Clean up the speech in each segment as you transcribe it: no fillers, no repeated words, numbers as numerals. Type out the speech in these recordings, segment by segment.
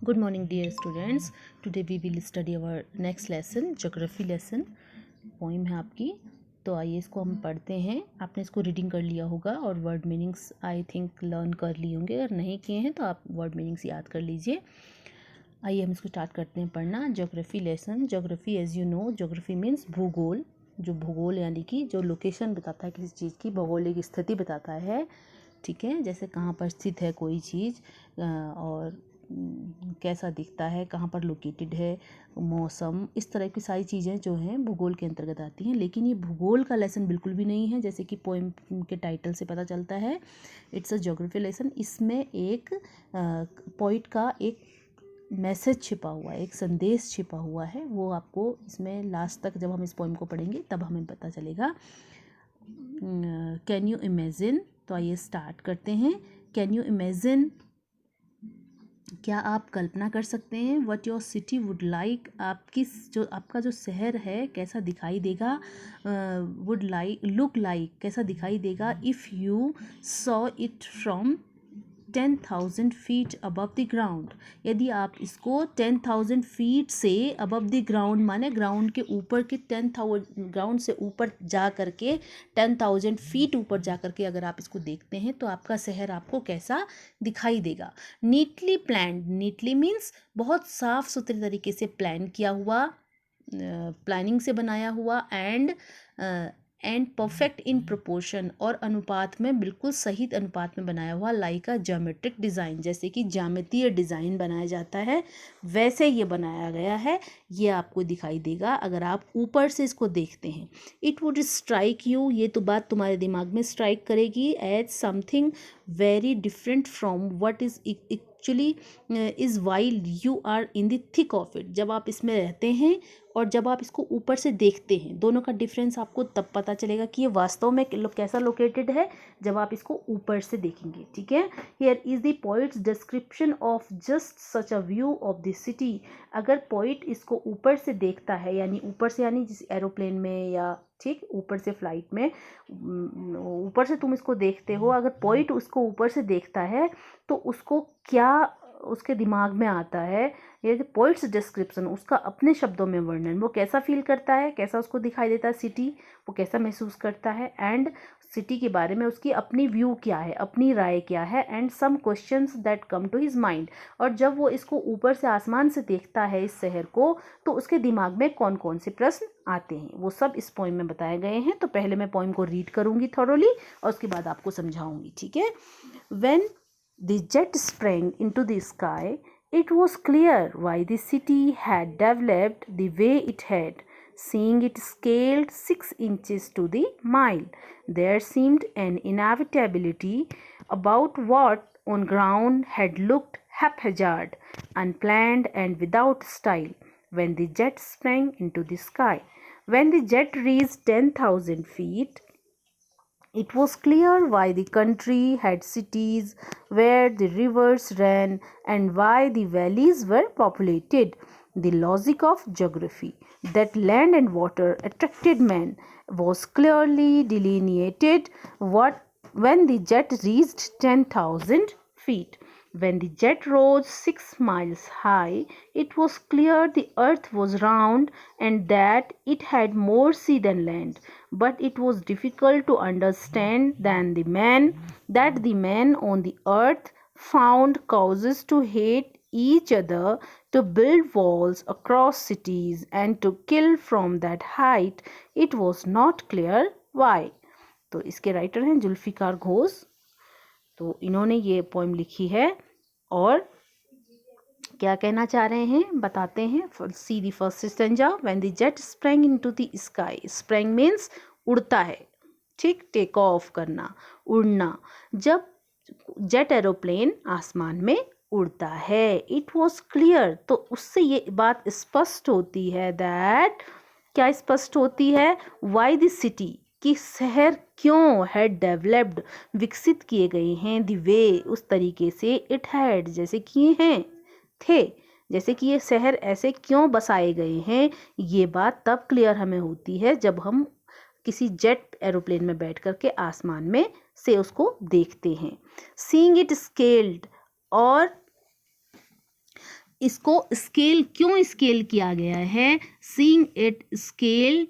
Good morning, dear students. Today we will study our next lesson, geography lesson. Poem है आपकी, तो आइए इसको हम पढ़ते हैं। आपने इसको रीडिंग कर लिया होगा और word meanings I think learn कर लिए होंगे। अगर नहीं किए हैं तो आप वर्ड मीनिंग्स याद कर लीजिए। आइए हम इसको स्टार्ट करते हैं पढ़ना। Geography lesson. Geography as you know, geography means भूगोल। जो भूगोल यानी कि जो लोकेशन बताता है किसी चीज़ की, भौगोलिक स्थिति बताता है। ठीक है, जैसे कहाँ पर स्थित है कोई चीज़ और कैसा दिखता है, कहाँ पर लोकेटेड है, मौसम, इस तरह की सारी चीज़ें जो हैं भूगोल के अंतर्गत आती हैं। लेकिन ये भूगोल का लेसन बिल्कुल भी नहीं है, जैसे कि पोएम के टाइटल से पता चलता है। It's a geography lesson. इसमें एक पोइट का एक मैसेज छिपा हुआ है, एक संदेश छिपा हुआ है। वो आपको इसमें लास्ट तक जब हम इस पोएम को पढ़ेंगे तब हमें पता चलेगा। Can you imagine. तो आइए स्टार्ट करते हैं। कैन यू इमेजिन, क्या आप कल्पना कर सकते हैं, what your city would like, आपका जो शहर है कैसा दिखाई देगा, वुड लाइक लुक लाइक, कैसा दिखाई देगा, if you saw it from 10,000 feet above the ground. यदि आप इसको 10,000 फीट से अबव द ग्राउंड माने ग्राउंड के ऊपर के 10,000 ग्राउंड से ऊपर जा करके 10,000 फीट ऊपर जा करके अगर आप इसको देखते हैं तो आपका शहर आपको कैसा दिखाई देगा। Neatly planned. नीटली मीन्स बहुत साफ सुथरे तरीके से प्लान किया हुआ, प्लानिंग से बनाया हुआ, एंड परफेक्ट इन प्रोपोर्शन, और अनुपात में बिल्कुल सही अनुपात में बनाया हुआ, लाइक अ ज्योमेट्रिक डिज़ाइन, जैसे कि ज्यामितीय डिज़ाइन बनाया जाता है वैसे ये बनाया गया है। ये आपको दिखाई देगा अगर आप ऊपर से इसको देखते हैं। इट वुड स्ट्राइक यू, ये तो बात तुम्हारे दिमाग में स्ट्राइक करेगी, as something very different from what is actually is while you are in the thick of it. जब आप इसमें रहते हैं और जब आप इसको ऊपर से देखते हैं, दोनों का डिफरेंस आपको तब पता चलेगा कि ये वास्तव में कैसा लोकेटेड है, जब आप इसको ऊपर से देखेंगे। ठीक है, here is the poets description of just such a view of the city. अगर पोइट इसको ऊपर से देखता है, यानी ऊपर से यानी जिस एरोप्लेन में या ठीक ऊपर से फ्लाइट में ऊपर से तुम इसको देखते हो, अगर पोइट उसको ऊपर से देखता है तो उसको क्या उसके दिमाग में आता है, ये पोइट्स डिस्क्रिप्शन, उसका अपने शब्दों में वर्णन, वो कैसा फील करता है, कैसा उसको दिखाई देता है सिटी, वो कैसा महसूस करता है, एंड सिटी के बारे में उसकी अपनी व्यू क्या है, अपनी राय क्या है, and some questions that come to his mind. और जब वो इसको ऊपर से आसमान से देखता है इस शहर को, तो उसके दिमाग में कौन कौन से प्रश्न आते हैं, वो सब इस पोइम में बताए गए हैं। तो पहले मैं पोइम को रीड करूंगी थॉरोली और उसके बाद आपको समझाऊंगी। ठीक है। When the jet sprang into the sky, it was clear why the city had developed the way it had. Seeing it scaled 6 inches to the mile, there seemed an inevitability about what on ground had looked haphazard, unplanned, and without style when the jet sprang into the sky. When the jet reached 10,000 feet, it was clear why the country had cities where the rivers ran and why the valleys were populated. The logic of geography, that land and water attracted men, was clearly delineated when the jet reached 10,000 feet. When the jet rose 6 miles high, it was clear the earth was round and that it had more sea than land. But it was difficult to understand that the men on the earth found causes to hate each other, to build walls across cities, and to kill from that height. It was not clear why. तो इसके writer हैं जुल्फिकार घोष। तो इन्होंने ये poem लिखी है और क्या कहना चाह रहे हैं बताते हैं। See the first stanza. When the jet sprang into the sky. Sprang means उड़ता है, ठीक, टेक ऑफ करना, उड़ना। जब जेट एरोप्लेन आसमान में उड़ता है, इट वॉज क्लियर, तो उससे ये बात स्पष्ट होती है दैट, क्या स्पष्ट होती है, वाई द सिटी, कि शहर क्यों हैड डेवलप्ड, विकसित किए गए हैं, द वे, उस तरीके से, इट हैड, जैसे किए हैं, थे, जैसे कि ये शहर ऐसे क्यों बसाए गए हैं। ये बात तब क्लियर हमें होती है जब हम किसी जेट एरोप्लेन में बैठ करके आसमान में से उसको देखते हैं। सीइंग इट स्केल्ड, और इसको स्केल क्यों स्केल किया गया है, सीइंग इट स्केल,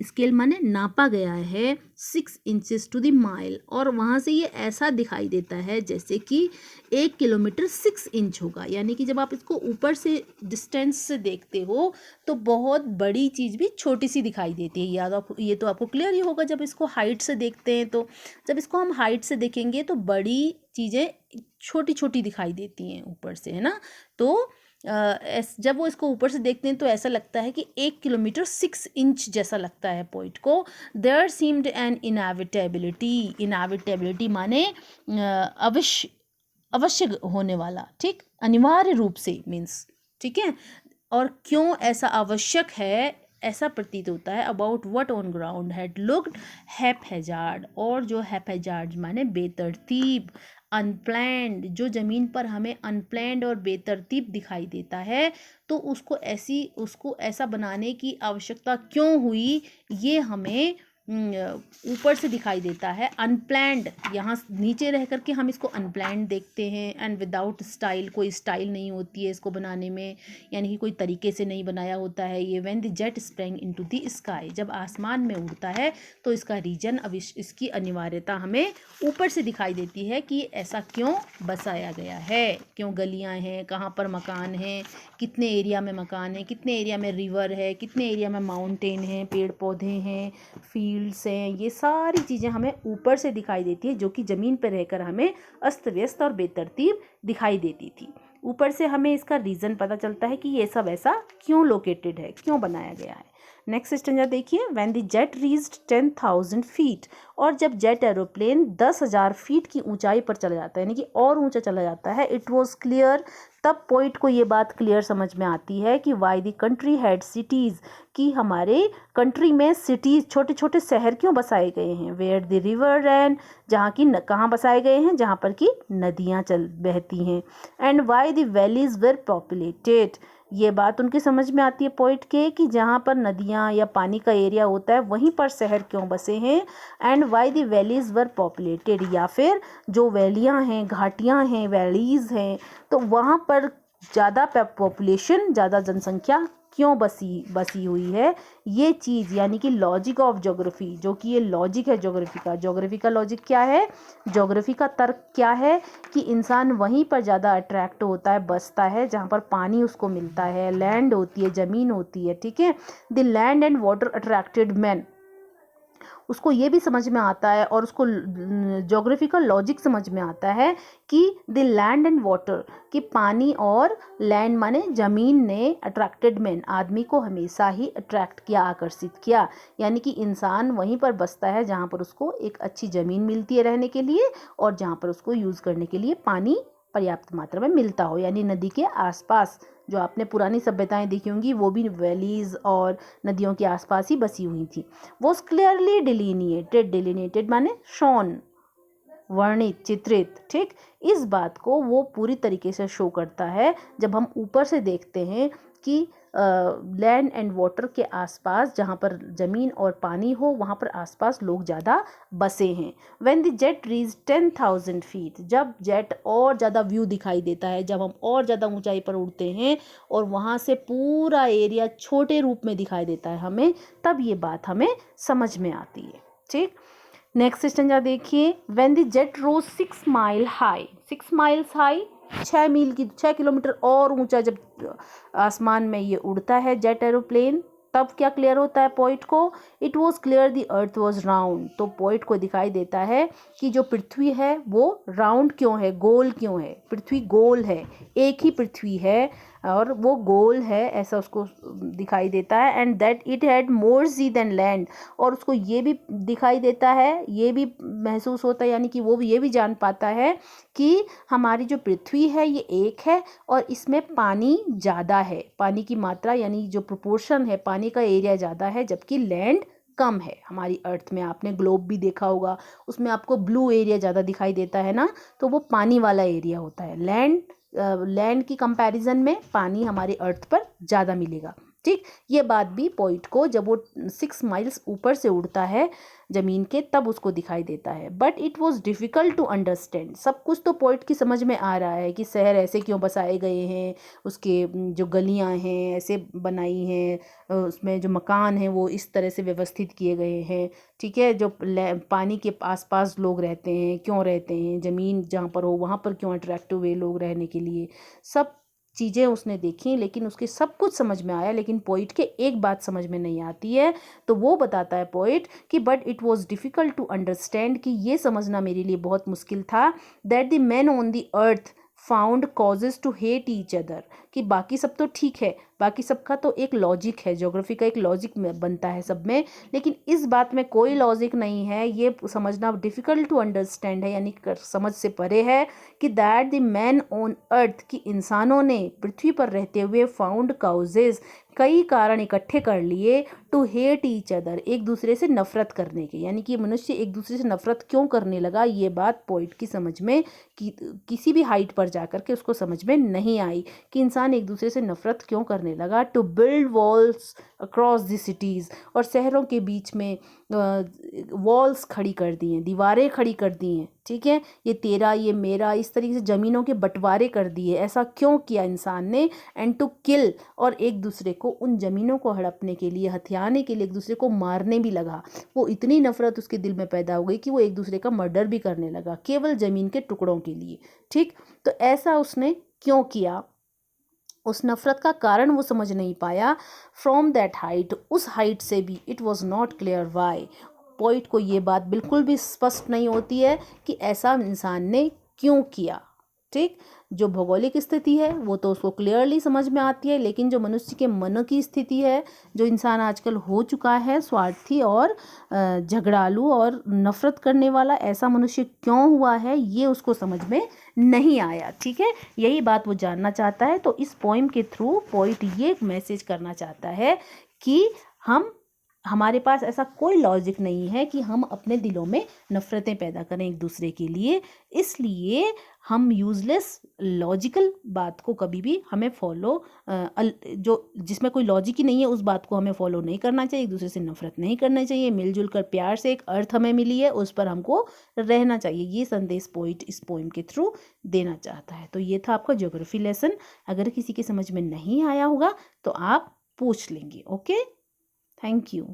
स्केल माने नापा गया है 6 इंचेस टू द माइल, और वहाँ से ये ऐसा दिखाई देता है जैसे कि 1 किलोमीटर 6 इंच होगा। यानी कि जब आप इसको ऊपर से डिस्टेंस से देखते हो तो बहुत बड़ी चीज़ भी छोटी सी दिखाई देती है। याद आप ये तो आपको क्लियर ही होगा जब इसको हाइट से देखते हैं। तो जब इसको हम हाइट से देखेंगे तो बड़ी चीज़ें छोटी छोटी दिखाई देती हैं ऊपर से, है ना। तो जब वो इसको ऊपर से देखते हैं तो ऐसा लगता है कि 1 किलोमीटर 6 इंच जैसा लगता है पॉइंट को। There seemed an inevitability, inevitability माने अवश्य होने वाला, ठीक, अनिवार्य रूप से मीन्स, ठीक है। और क्यों ऐसा आवश्यक है, ऐसा प्रतीत होता है, about what on ground had looked haphazard, और जो हैपहैजार्ड माने बेतरतीब, अनप्लैंड, जो ज़मीन पर हमें अनप्लैंड और बेतरतीब दिखाई देता है तो उसको ऐसा बनाने की आवश्यकता क्यों हुई, ये हमें ऊपर से दिखाई देता है। अनप्लैंड, यहाँ नीचे रह करके हम इसको अनप्लैंड देखते हैं, एंड विदाउट स्टाइल, कोई स्टाइल नहीं होती है इसको बनाने में, यानी कि कोई तरीके से नहीं बनाया होता है ये। When the jet sprang into the sky, जब आसमान में उड़ता है तो इसका रीजन, अब इसकी अनिवार्यता हमें ऊपर से दिखाई देती है कि ऐसा क्यों बसाया गया है, क्यों गलियाँ हैं, कहाँ पर मकान हैं, कितने एरिया में मकान है, कितने एरिया में रिवर है, कितने एरिया में माउंटेन है, पेड़ पौधे हैं, फील्ड्स हैं, ये सारी चीज़ें हमें ऊपर से दिखाई देती है जो कि ज़मीन पर रहकर हमें अस्त व्यस्त और बेतरतीब दिखाई देती थी। ऊपर से हमें इसका रीज़न पता चलता है कि ये सब ऐसा क्यों लोकेटेड है, क्यों बनाया गया है। नेक्स्ट स्टेंजा देखिए, when the jet reached 10,000 feet, और जब जेट एरोप्लेन 10,000 फीट की ऊंचाई पर चला जाता है, यानी कि और ऊंचा चला जाता है, इट वाज क्लियर, तब पोइट को ये बात क्लियर समझ में आती है कि why the country had cities, कि हमारे कंट्री में सिटीज़, छोटे छोटे शहर क्यों बसाए गए हैं। वेयर द रिवर रैन, जहाँ की कहाँ बसाए गए हैं, जहाँ पर कि नदियाँ चल बहती हैं। And why the valleys were populated, ये बात उनकी समझ में आती है पोइट के कि जहाँ पर नदियाँ या पानी का एरिया होता है वहीं पर शहर क्यों बसे हैं। And why the valleys were populated, या फिर जो वैलियाँ हैं, घाटियाँ हैं, वैलीज़ हैं, तो वहाँ पर ज़्यादा पॉपुलेशन, ज़्यादा जनसंख्या क्यों बसी हुई है। ये चीज़ यानी कि लॉजिक ऑफ ज्योग्राफी, जो कि ये लॉजिक है ज्योग्राफी का। ज्योग्राफी का लॉजिक क्या है, ज्योग्राफी का तर्क क्या है कि इंसान वहीं पर ज़्यादा अट्रैक्ट होता है, बसता है जहाँ पर पानी उसको मिलता है, लैंड होती है, ज़मीन होती है, ठीक है। The land and water attracted man, उसको ये भी समझ में आता है और उसको ज्योग्राफी का लॉजिक समझ में आता है कि द लैंड एंड वाटर, कि पानी और लैंड माने ज़मीन ने अट्रैक्टेड मैन, आदमी को हमेशा ही अट्रैक्ट किया, आकर्षित किया। यानी कि इंसान वहीं पर बसता है जहाँ पर उसको एक अच्छी ज़मीन मिलती है रहने के लिए और जहाँ पर उसको यूज़ करने के लिए पानी पर्याप्त मात्रा में मिलता हो, यानी नदी के आसपास। जो आपने पुरानी सभ्यताएं देखी होंगी वो भी वैलीज और नदियों के आसपास ही बसी हुई थी। वो क्लियरली डिलीनिएटेड, डिलीनिएटेड माने शोन, वर्णित, चित्रित, ठीक। इस बात को वो पूरी तरीके से शो करता है जब हम ऊपर से देखते हैं कि लैंड एंड वाटर के आसपास, जहाँ पर ज़मीन और पानी हो वहाँ पर आसपास लोग ज़्यादा बसे हैं। When the jet reach 10,000 feet, जब जेट और ज़्यादा व्यू दिखाई देता है, जब हम और ज़्यादा ऊंचाई पर उड़ते हैं और वहाँ से पूरा एरिया छोटे रूप में दिखाई देता है हमें, तब ये बात हमें समझ में आती है, ठीक। नेक्स्ट स्टेंजा देखिए, when the jet rose 6 mile high, 6 miles high, 6 kilometre और ऊंचा जब आसमान में ये उड़ता है जेट एरोप्लेन, तब क्या क्लियर होता है पोइट को, it was clear the earth was round. तो पोइट को दिखाई देता है कि जो पृथ्वी है वो राउंड क्यों है, गोल क्यों है। पृथ्वी गोल है, एक ही पृथ्वी है और वो गोल है, ऐसा उसको दिखाई देता है। And that it had more sea than land, और उसको ये भी दिखाई देता है, ये भी महसूस होता है, यानी कि वो भी ये भी जान पाता है कि हमारी जो पृथ्वी है ये एक है और इसमें पानी ज़्यादा है, पानी की मात्रा यानी जो प्रोपोर्शन है, पानी का एरिया ज़्यादा है, जबकि लैंड कम है। हमारी अर्थ में आपने ग्लोब भी देखा होगा, उसमें आपको ब्लू एरिया ज़्यादा दिखाई देता है ना, तो वो पानी वाला एरिया होता है। लैंड की कंपैरिजन में पानी हमारी अर्थ पर ज़्यादा मिलेगा। ठीक, ये बात भी पोइट को जब वो 6 माइल्स ऊपर से उड़ता है ज़मीन के तब उसको दिखाई देता है। But it was difficult to understand, सब कुछ तो पोइट की समझ में आ रहा है कि शहर ऐसे क्यों बसाए गए हैं, उसके जो गलियां हैं ऐसे बनाई हैं, उसमें जो मकान हैं वो इस तरह से व्यवस्थित किए गए हैं, ठीक है, जो पानी के आसपास लोग रहते हैं क्यों रहते हैं, ज़मीन जहाँ पर हो वहाँ पर क्यों अट्रैक्टिव हुए लोग रहने के लिए, सब चीज़ें उसने देखी, लेकिन उसके सब कुछ समझ में आया, लेकिन पोइट के एक बात समझ में नहीं आती है। तो वो बताता है पोइट कि but it was difficult to understand, कि ये समझना मेरे लिए बहुत मुश्किल था, that the man on the earth found causes to hate each other, कि बाकी सब तो ठीक है, बाकी सबका तो एक लॉजिक है, ज्योग्राफी का एक लॉजिक बनता है सब में, लेकिन इस बात में कोई लॉजिक नहीं है, ये समझना डिफ़िकल्ट टू अंडरस्टैंड है, यानी समझ से परे है, कि that the man on earth, कि इंसानों ने पृथ्वी पर रहते हुए फाउंड काउजेज, कई कारण इकट्ठे कर लिए, टू हेट ईच अदर, एक दूसरे से नफरत करने के, यानी कि मनुष्य एक दूसरे से नफरत क्यों करने लगा, ये बात पोइट की समझ में किसी भी हाइट पर जाकर के उसको समझ में नहीं आई, कि इंसान एक दूसरे से नफरत क्यों करने लगा। To build walls across the cities, और शहरों के बीच में वॉल्स खड़ी कर दी हैं, दीवारें खड़ी कर दी हैं, ठीक है, ये तेरा ये मेरा, इस तरीके से ज़मीनों के बंटवारे कर दिए, ऐसा क्यों किया इंसान ने। एंड टू किल, और एक दूसरे को उन ज़मीनों को हड़पने के लिए, हथियाने के लिए एक दूसरे को मारने भी लगा, वो इतनी नफरत उसके दिल में पैदा हो गई कि वो एक दूसरे का मर्डर भी करने लगा केवल ज़मीन के टुकड़ों के लिए। ठीक, तो ऐसा उसने क्यों किया, उस नफ़रत का कारण वो समझ नहीं पाया। फ्रॉम दैट हाइट, उस हाइट से भी it was not clear why, poet को ये बात बिल्कुल भी स्पष्ट नहीं होती है कि ऐसा इंसान ने क्यों किया। ठीक, जो भौगोलिक स्थिति है वो तो उसको क्लियरली समझ में आती है, लेकिन जो मनुष्य के मन की स्थिति है, जो इंसान आजकल हो चुका है स्वार्थी और झगड़ालू और नफ़रत करने वाला, ऐसा मनुष्य क्यों हुआ है ये उसको समझ में नहीं आया। ठीक है, यही बात वो जानना चाहता है। तो इस पोइम के थ्रू पोइट ये मैसेज करना चाहता है कि हमारे पास ऐसा कोई लॉजिक नहीं है कि हम अपने दिलों में नफ़रतें पैदा करें एक दूसरे के लिए, इसलिए हम यूज़लेस लॉजिकल बात को कभी भी हमें फॉलो जो जिसमें कोई लॉजिक ही नहीं है उस बात को हमें फॉलो नहीं करना चाहिए, एक दूसरे से नफ़रत नहीं करना चाहिए, मिलजुल कर प्यार से एक अर्थ हमें मिली है उस पर हमको रहना चाहिए। ये संदेश पोइट इस पोइम के थ्रू देना चाहता है। तो ये था आपका ज्योग्राफी लेसन। अगर किसी के समझ में नहीं आया होगा तो आप पूछ लेंगे। Okay, thank you.